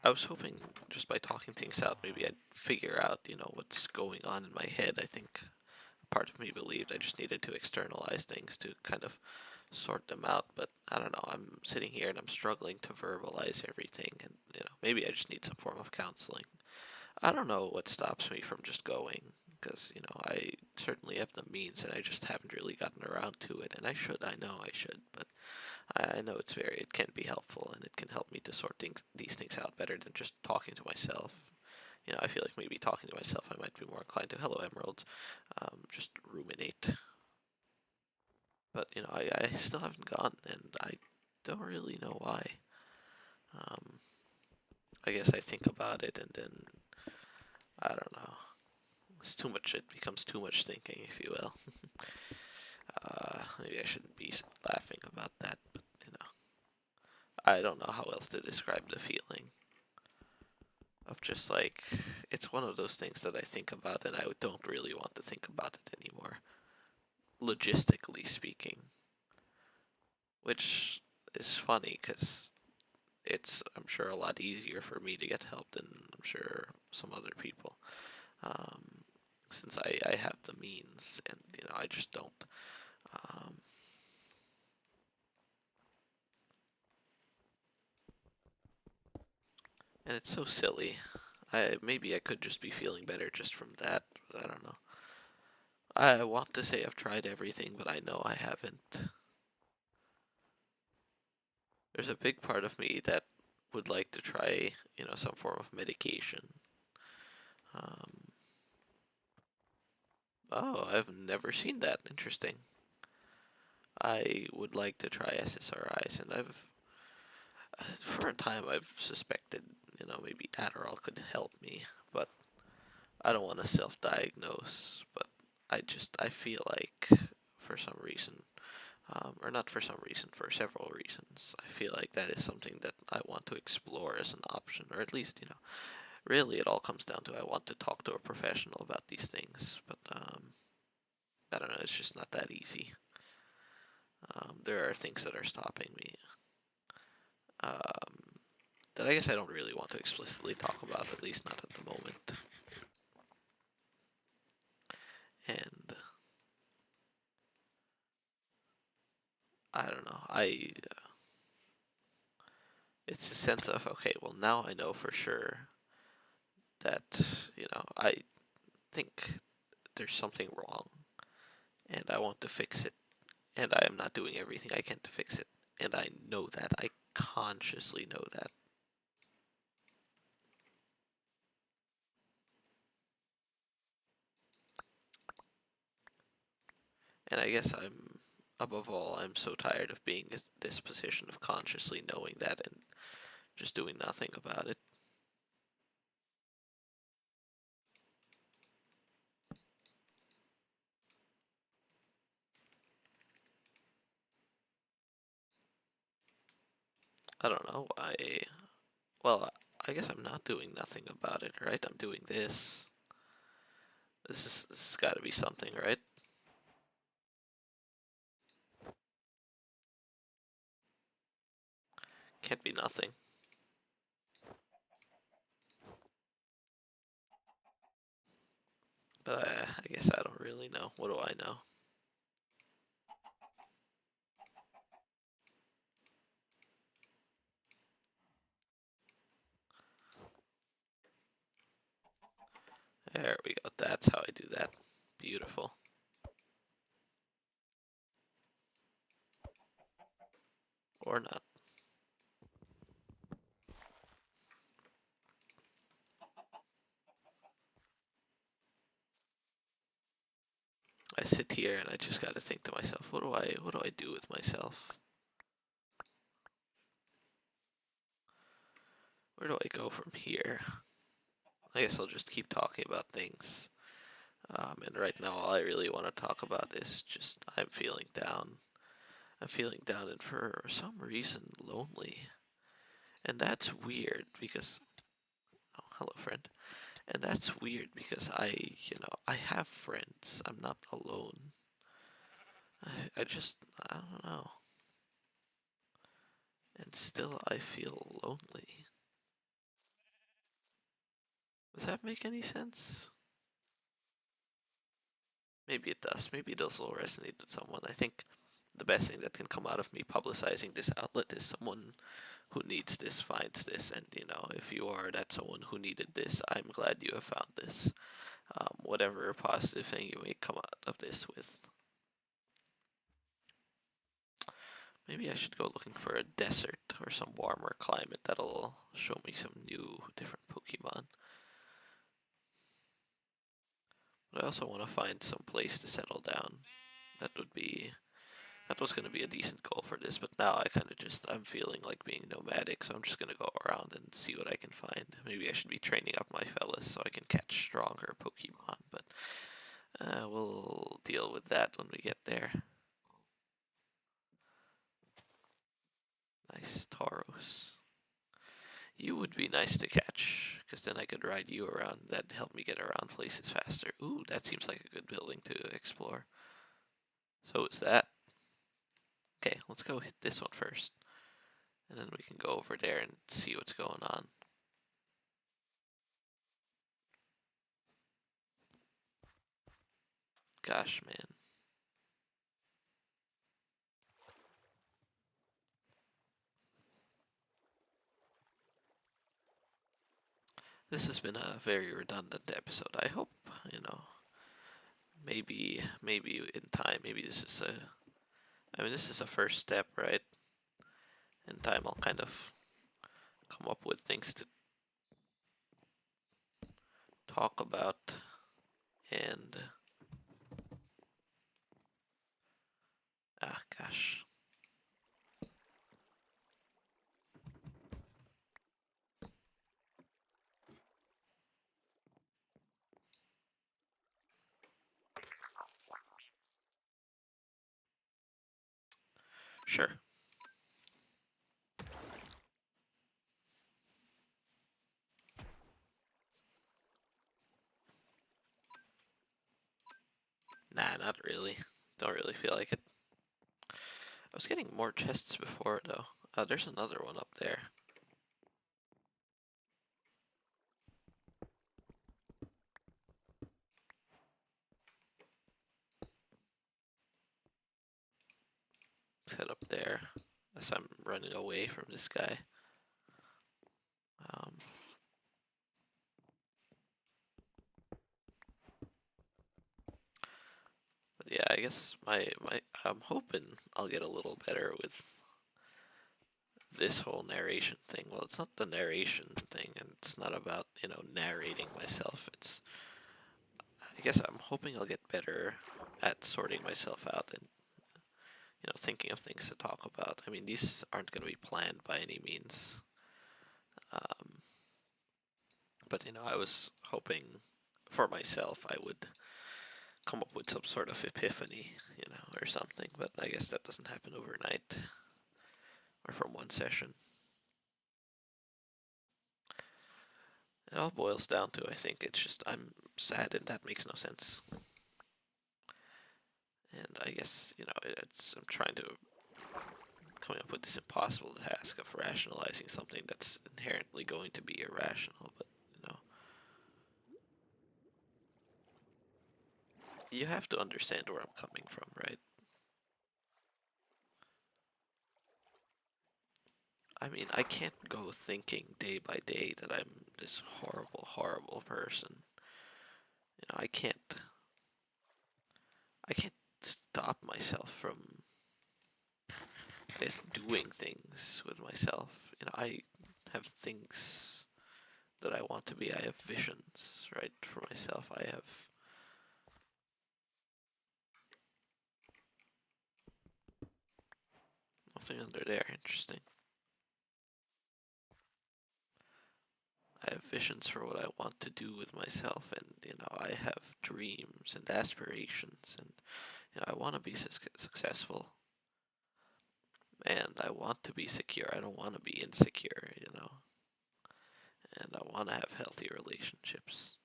A: I was hoping just by talking things out, maybe I'd figure out, what's going on in my head. I think part of me believed I just needed to externalize things to kind of sort them out, but I don't know. I'm sitting here and I'm struggling to verbalize everything, and, maybe I just need some form of counseling. I don't know what stops me from just going, because, I certainly have the means, and I just haven't really gotten around to it, and I know I should, but I know it can be helpful, and it can help me to sort these things out better than just talking to myself. I feel like maybe talking to myself, I might be more inclined to, hello, Emerald, just ruminate. But, I still haven't gone, and I don't really know why. I guess I think about it, and then, I don't know. It's too much, it becomes too much thinking, if you will. Maybe I shouldn't be laughing about that, but, I don't know how else to describe the feeling of just it's one of those things that I think about and I don't really want to think about it anymore, logistically speaking. Which is funny because I'm sure, a lot easier for me to get help than I'm sure some other people. Since I have the means and, I just don't. And it's so silly. Maybe I could just be feeling better just from that. I don't know. I want to say I've tried everything, but I know I haven't. There's a big part of me that would like to try, some form of medication. Oh, I've never seen that. Interesting. I would like to try SSRIs, and for a time, I've suspected, maybe Adderall could help me, but I don't want to self-diagnose, but I feel like, for some reason, or not for some reason, for several reasons, I feel like that is something that I want to explore as an option, or at least, really it all comes down to I want to talk to a professional about these things, but, I don't know, it's just not that easy. There are things that are stopping me, that I guess I don't really want to explicitly talk about, at least not at the moment. And I don't know. It's a sense of, okay, well, now I know for sure that, I think there's something wrong and I want to fix it, and I am not doing everything I can to fix it, and I know that. I consciously know that. And I guess above all, I'm so tired of being in this position of consciously knowing that and just doing nothing about it. I don't know why. Well, I guess I'm not doing nothing about it, right? I'm doing this. This has got to be something, right? Can't be nothing. But I guess I don't really know. What do I know? There we go. That's how I do that. Beautiful. Or not. I sit here and I just gotta think to myself, what do I do with myself? Where do I go from here? I guess I'll just keep talking about things. And right now, all I really want to talk about is just I'm feeling down. I'm feeling down and for some reason lonely. And that's weird because. Oh, hello, friend. And that's weird because I have friends. I'm not alone. I just, I don't know. And still, I feel lonely. Does that make any sense? Maybe it does. Maybe it does will resonate with someone. I think the best thing that can come out of me publicizing this outlet is someone who needs this finds this. And, if you are that someone who needed this, I'm glad you have found this. Whatever positive thing you may come out of this with. Maybe I should go looking for a desert or some warmer climate that'll show me some new, different Pokemon. But I also want to find some place to settle down. That would be that was gonna be a decent goal for this, but now I kind of I'm feeling like being nomadic, so I'm just gonna go around and see what I can find. Maybe I should be training up my fellas so I can catch stronger Pokemon, but we'll deal with that when we get there. Nice Tauros. You would be nice to catch, because then I could ride you around. That'd help me get around places faster. Ooh, that seems like a good building to explore. So is that. Okay, let's go hit this one first. And then we can go over there and see what's going on. Gosh, man. This has been a very redundant episode. I hope, maybe in time, maybe this is this is a first step, right? In time, I'll kind of come up with things to talk about and, gosh. Sure. Nah, not really. Don't really feel like it. I was getting more chests before, though. There's another one up there. Let's head up there as I'm running away from this guy. Um, but yeah, I guess I'm hoping I'll get a little better with this whole narration thing. Well, it's not the narration thing, and it's not about, narrating myself. I guess I'm hoping I'll get better at sorting myself out and, thinking of things to talk about. I mean, these aren't going to be planned by any means. Um, but, I was hoping for myself I would come up with some sort of epiphany, or something. But I guess that doesn't happen overnight or from one session. It all boils down to, I think, it's just I'm sad and that makes no sense. And I guess, you know, I'm trying to come up with this impossible task of rationalizing something that's inherently going to be irrational, but, you know, you have to understand where I'm coming from, right? I mean, I can't go thinking day by day that I'm this horrible, horrible person. You know, I can't stop myself from, I guess, doing things with myself. You know, I have things that I want to be. I have visions, right, for myself. I have nothing under there. Interesting. I have visions for what I want to do with myself, and you know, I have dreams and aspirations, and you know, I want to be successful, and I want to be secure. I don't want to be insecure, you know, and I want to have healthy relationships.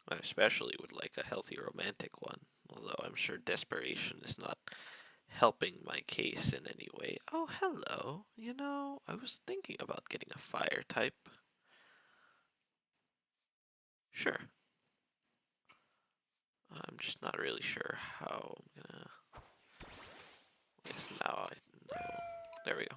A: I especially would like a healthy romantic one, although I'm sure desperation is not helping my case in any way. Oh, hello. You know, I was thinking about getting a fire type. Sure. I'm just not really sure how I'm gonna. Yes, now I know. There we go.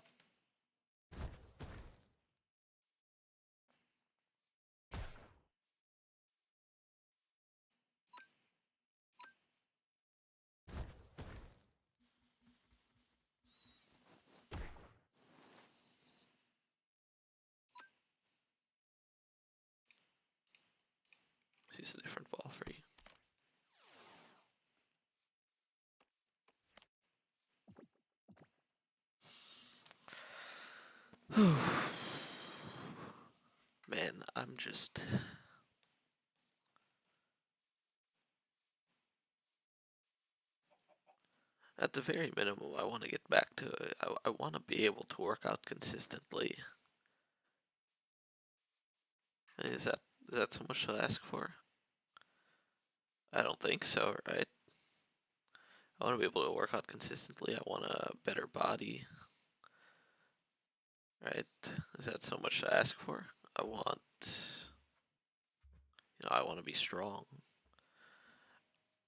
A: Let's use a different ball for you. Man, I'm just. At the very minimum, I want to get back to it. I want to be able to work out consistently. Is that so much to ask for? I don't think so, right? I want to be able to work out consistently. I want a better body, right? Is that so much to ask for? I want, I want to be strong.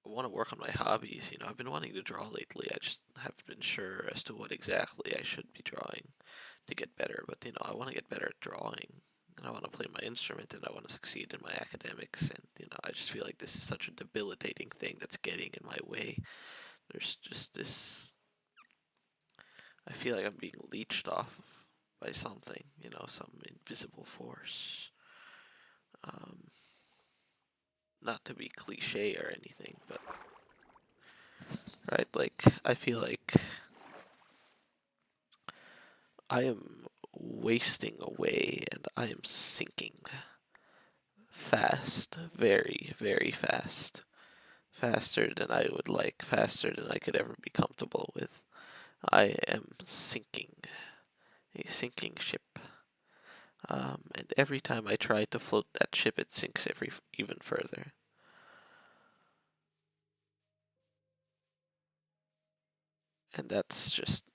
A: I want to work on my hobbies. You know, I've been wanting to draw lately. I just haven't been sure as to what exactly I should be drawing to get better. But you know, I want to get better at drawing, and I want to play my instrument, and I want to succeed in my academics. And you know, I just feel like this is such a debilitating thing that's getting in my way. There's just this. I feel like I'm being leeched off of by something. You know, some invisible force. Um, Not to be cliche or anything, but right, like I feel like I am wasting away and I am sinking fast, very, very fast. Faster than I would like, faster than I could ever be comfortable with. I am sinking, a sinking ship. And every time I try to float that ship, it sinks even further. And that's just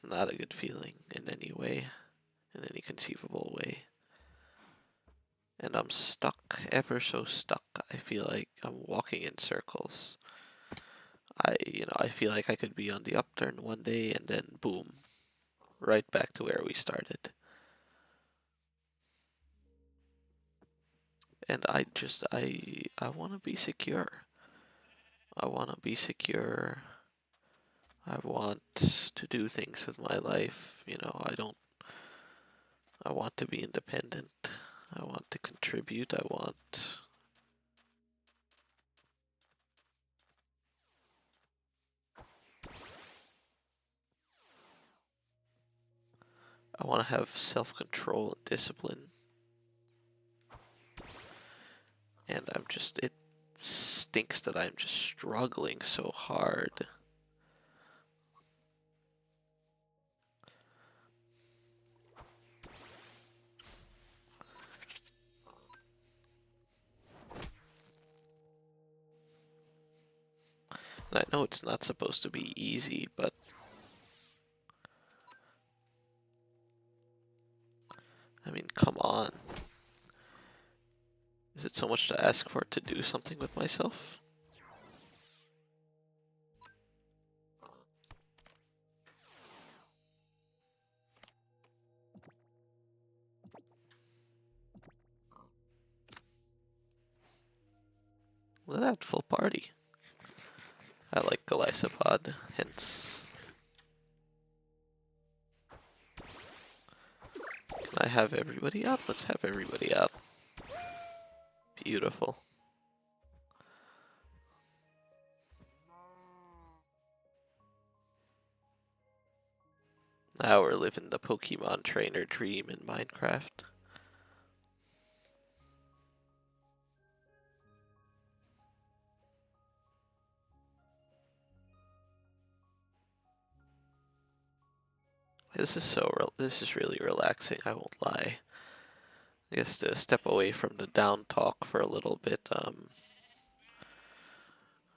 A: not a good feeling in any way, in any conceivable way. And I'm stuck, ever so stuck. I feel like I'm walking in circles. I feel like I could be on the upturn one day and then boom, right back to where we started. And I want to be secure. I want to be secure. I want to do things with my life. You know, I want to be independent. I want to contribute. I want to have self-control and discipline. And it stinks that I'm just struggling so hard. And I know it's not supposed to be easy, but I mean, come on. Is it so much to ask for to do something with myself? Look at that, full party. I like Galysopod, hence. Can I have everybody out? Let's have everybody out. Beautiful. Now we're living the Pokemon trainer dream in Minecraft. This is really relaxing, I won't lie. I guess to step away from the down talk for a little bit,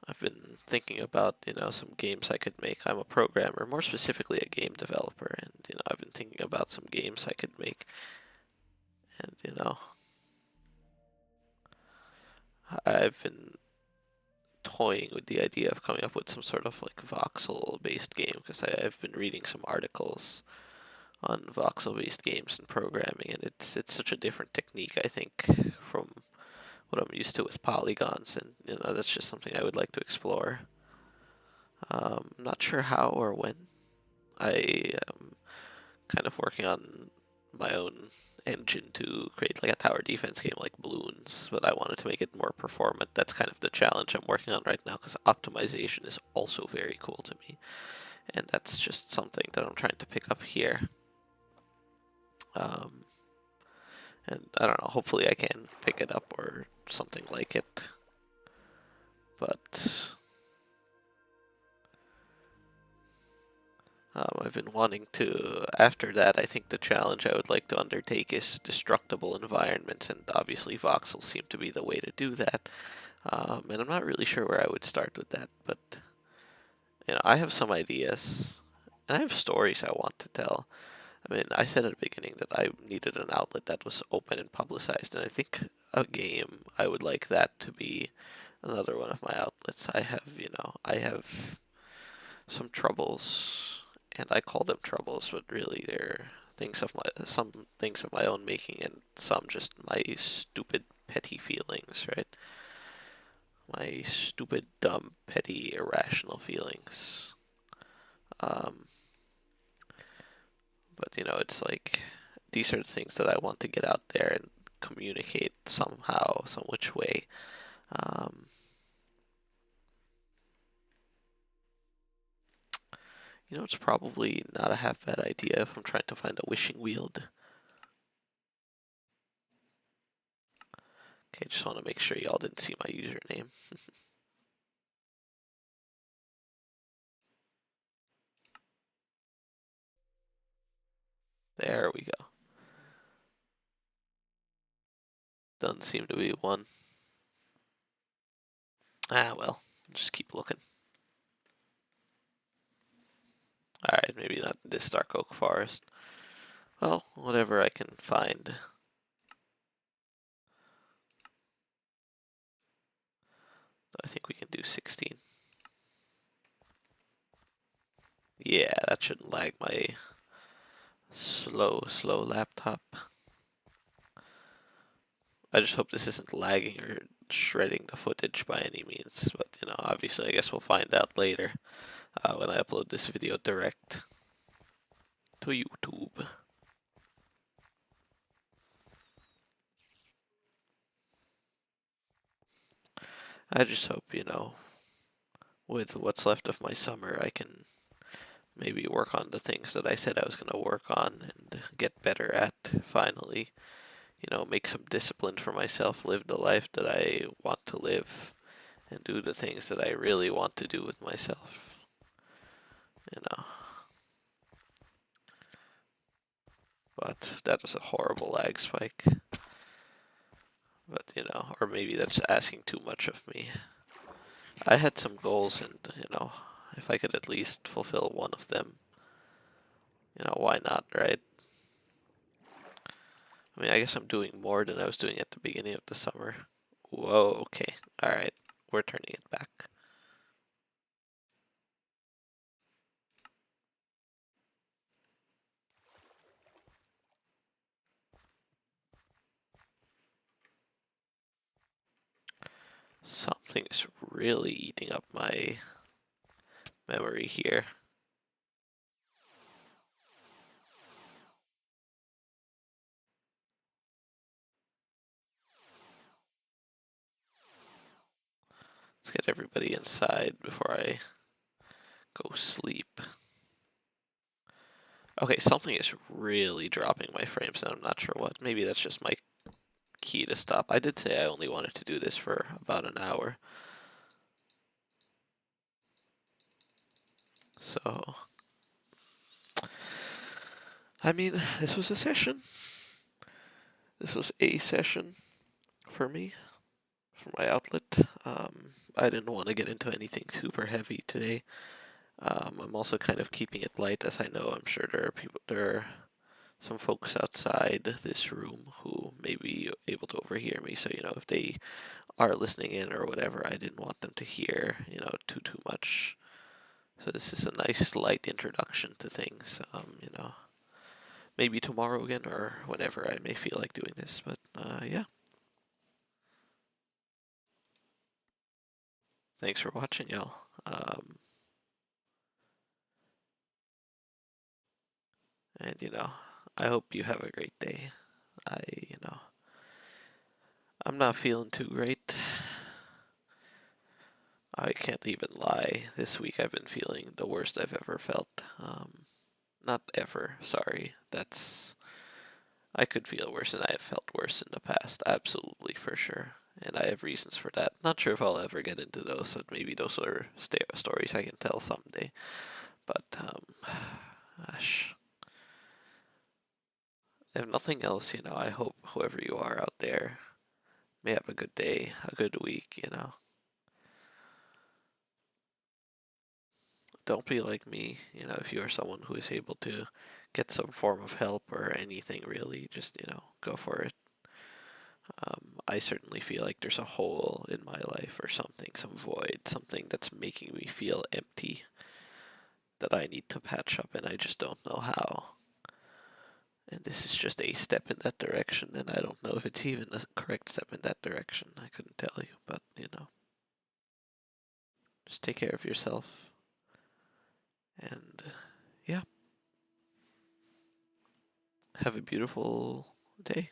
A: I've been thinking about, some games I could make. I'm a programmer, more specifically a game developer, and, I've been thinking about some games I could make. And, I've been toying with the idea of coming up with some sort of like voxel-based game, because I've been reading some articles on voxel-based games and programming, and it's such a different technique, I think, from what I'm used to with polygons, and that's just something I would like to explore. I'm not sure how or when. I am kind of working on my own engine to create like a tower defense game like Bloons, but I wanted to make it more performant. That's kind of the challenge I'm working on right now, because optimization is also very cool to me, and that's just something that I'm trying to pick up here. And I don't know, hopefully I can pick it up or something like it. But I've been wanting to, after that, I think the challenge I would like to undertake is destructible environments, and obviously voxels seem to be the way to do that. And I'm not really sure where I would start with that, but I have some ideas, and I have stories I want to tell. I mean, I said at the beginning that I needed an outlet that was open and publicized, and I think a game, I would like that to be another one of my outlets. I have some troubles, and I call them troubles, but really they're some things of my own making, and some just my stupid, petty feelings, right? My stupid, dumb, petty, irrational feelings. But it's like these are the things that I want to get out there and communicate somehow, some which way. It's probably not a half bad idea if I'm trying to find a wishing wheel. Okay, just want to make sure y'all didn't see my username. There we go. Doesn't seem to be one. Ah, well, just keep looking. Alright, maybe not this dark oak forest. Well, whatever I can find. I think we can do 16. Yeah, that shouldn't lag my slow laptop. I just hope this isn't lagging or shredding the footage by any means, but obviously I guess we'll find out later when I upload this video direct to YouTube. I just hope, with what's left of my summer, I can maybe work on the things that I said I was going to work on and get better at finally. Make some discipline for myself, live the life that I want to live, and do the things that I really want to do with myself. But that was a horrible lag spike. But, or maybe that's asking too much of me. I had some goals, and if I could at least fulfill one of them, why not, right? I mean, I guess I'm doing more than I was doing at the beginning of the summer. Whoa, okay. Alright, we're turning it back. Something is really eating up my memory here. Let's get everybody inside before I go sleep. Okay, something is really dropping my frames, and I'm not sure what. Maybe that's just my key to stop. I did say I only wanted to do this for about an hour. So, I mean, this was a session. This was a session for me, for my outlet. I didn't want to get into anything super heavy today. I'm also kind of keeping it light, as I know I'm sure there are some folks outside this room who may be able to overhear me. So, if they are listening in or whatever, I didn't want them to hear, too much. So this is a nice light introduction to things. Maybe tomorrow again or whenever I may feel like doing this. But yeah. Thanks for watching, y'all. And I hope you have a great day. I, I'm not feeling too great. I can't even lie. This week I've been feeling the worst I've ever felt. Not ever, sorry. I could feel worse, and I have felt worse in the past, absolutely, for sure. And I have reasons for that. Not sure if I'll ever get into those, but maybe those are stories I can tell someday. But, gosh. If nothing else, I hope whoever you are out there may have a good day, a good week. Don't be like me, if you are someone who is able to get some form of help or anything really, just, go for it. I certainly feel like there's a hole in my life or something, some void, something that's making me feel empty that I need to patch up, and I just don't know how. And this is just a step in that direction, and I don't know if it's even a correct step in that direction. I couldn't tell you, but just take care of yourself. And yeah, have a beautiful day.